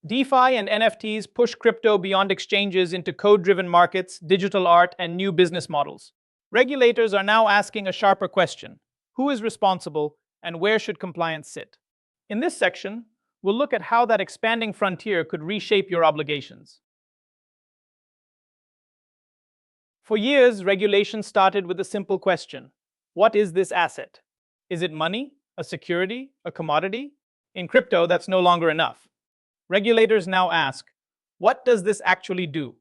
DeFi and NFTs push crypto beyond exchanges into code-driven markets, digital art, and new business models. Regulators are now asking a sharper question: who is responsible and where should compliance sit? In this section, we'll look at how that expanding frontier could reshape your obligations. For years, regulation started with a simple question: what is this asset? Is it money, a security, a commodity? In crypto, that's no longer enough. Regulators now ask, what does this actually do?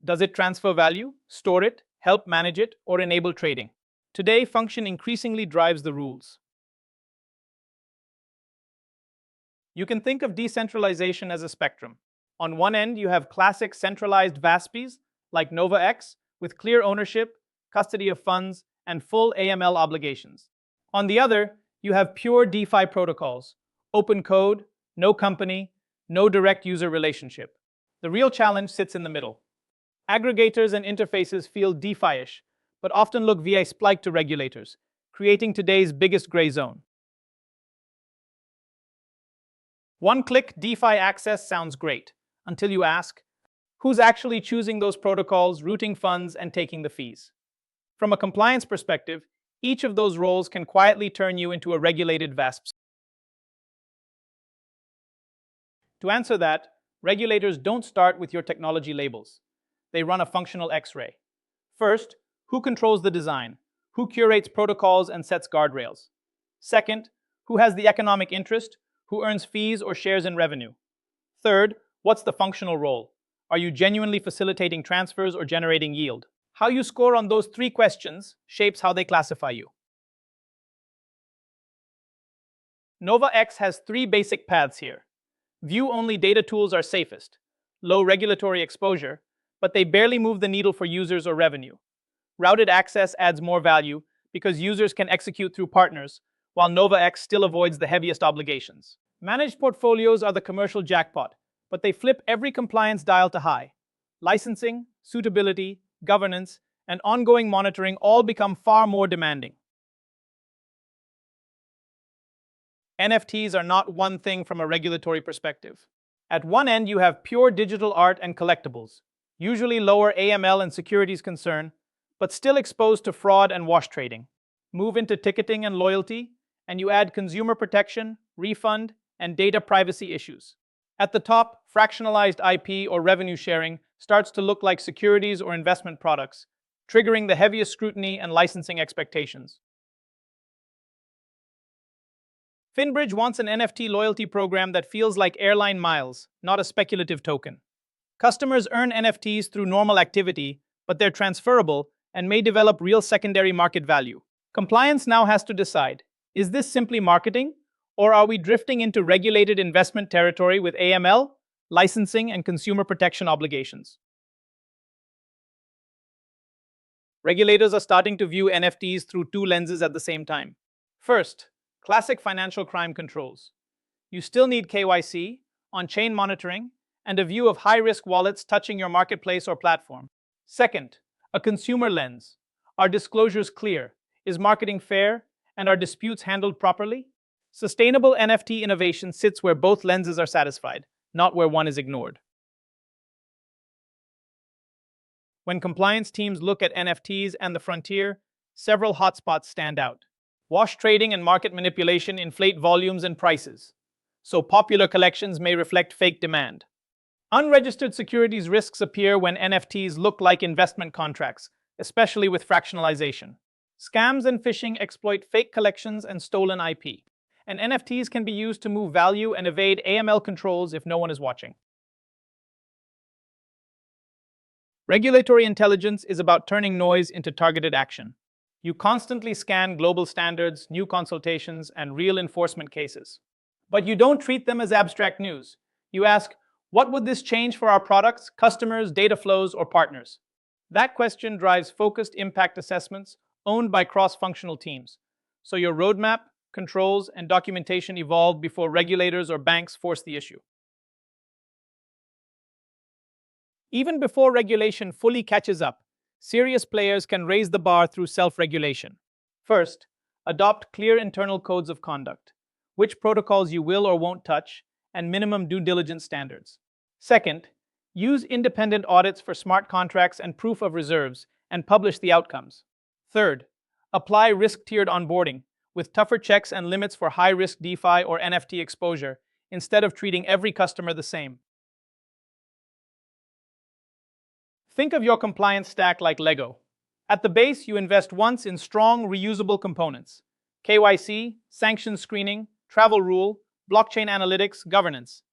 Does it transfer value, store it, help manage it, or enable trading? Today, function increasingly drives the rules. You can think of decentralization as a spectrum. On one end, you have classic centralized VASPs like NovaX with clear ownership, custody of funds, and full AML obligations. On the other, you have pure DeFi protocols, open code, no company, no direct user relationship. The real challenge sits in the middle. Aggregators and interfaces feel DeFi-ish, but often look VASP-like to regulators, creating today's biggest gray zone. One-click DeFi access sounds great, until you ask, who's actually choosing those protocols, routing funds, and taking the fees? From a compliance perspective, each of those roles can quietly turn you into a regulated VASP. To answer that, regulators don't start with your technology labels. They run a functional X-ray. First, who controls the design? Who curates protocols and sets guardrails? Second, who has the economic interest? Who earns fees or shares in revenue? Third, what's the functional role? Are you genuinely facilitating transfers or generating yield? How you score on those three questions shapes how they classify you. NovaX has three basic paths here. View-only data tools are safest, low regulatory exposure, but they barely move the needle for users or revenue. Routed access adds more value because users can execute through partners, while NovaX still avoids the heaviest obligations. Managed portfolios are the commercial jackpot, but they flip every compliance dial to high. Licensing, suitability, governance, and ongoing monitoring all become far more demanding. NFTs are not one thing from a regulatory perspective. At one end, you have pure digital art and collectibles, usually lower AML and securities concern, but still exposed to fraud and wash trading. Move into ticketing and loyalty, and you add consumer protection, refund, and data privacy issues. At the top, fractionalized IP or revenue sharing starts to look like securities or investment products, triggering the heaviest scrutiny and licensing expectations. Finbridge wants an NFT loyalty program that feels like airline miles, not a speculative token. Customers earn NFTs through normal activity, but they're transferable and may develop real secondary market value. Compliance now has to decide, is this simply marketing, or are we drifting into regulated investment territory with AML, licensing, and consumer protection obligations? Regulators are starting to view NFTs through two lenses at the same time. First, classic financial crime controls. You still need KYC, on-chain monitoring, and a view of high-risk wallets touching your marketplace or platform. Second, a consumer lens. Are disclosures clear? Is marketing fair? And are disputes handled properly? Sustainable NFT innovation sits where both lenses are satisfied, not where one is ignored. When compliance teams look at NFTs and the frontier, several hotspots stand out. Wash trading and market manipulation inflate volumes and prices, so popular collections may reflect fake demand. Unregistered securities risks appear when NFTs look like investment contracts, especially with fractionalization. Scams and phishing exploit fake collections and stolen IP, and NFTs can be used to move value and evade AML controls if no one is watching. Regulatory intelligence is about turning noise into targeted action. You constantly scan global standards, new consultations, and real enforcement cases. But you don't treat them as abstract news. You ask, what would this change for our products, customers, data flows, or partners? That question drives focused impact assessments owned by cross-functional teams. So your roadmap, controls, and documentation evolve before regulators or banks force the issue. Even before regulation fully catches up, serious players can raise the bar through self-regulation. First, adopt clear internal codes of conduct, which protocols you will or won't touch, and minimum due diligence standards. Second, use independent audits for smart contracts and proof of reserves and publish the outcomes. Third, apply risk-tiered onboarding with tougher checks and limits for high-risk DeFi or NFT exposure instead of treating every customer the same. Think of your compliance stack like Lego. At the base, you invest once in strong, reusable components: KYC, sanctions screening, travel rule, blockchain analytics, governance.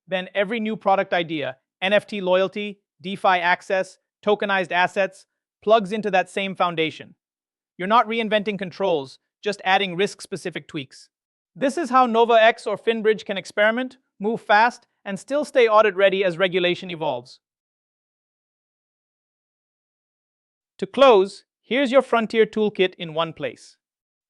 Then every new product idea, NFT loyalty, DeFi access, tokenized assets, plugs into that same foundation. You're not reinventing controls, just adding risk-specific tweaks. This is how NovaX or FinBridge can experiment, move fast, and still stay audit-ready as regulation evolves. To close, here's your frontier toolkit in one place.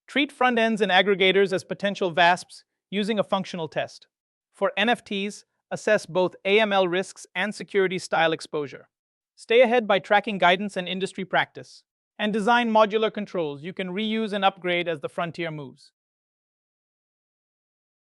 Treat front ends and aggregators as potential VASPs using a functional test. For NFTs, assess both AML risks and security style exposure. Stay ahead by tracking guidance and industry practice. And design modular controls you can reuse and upgrade as the frontier moves.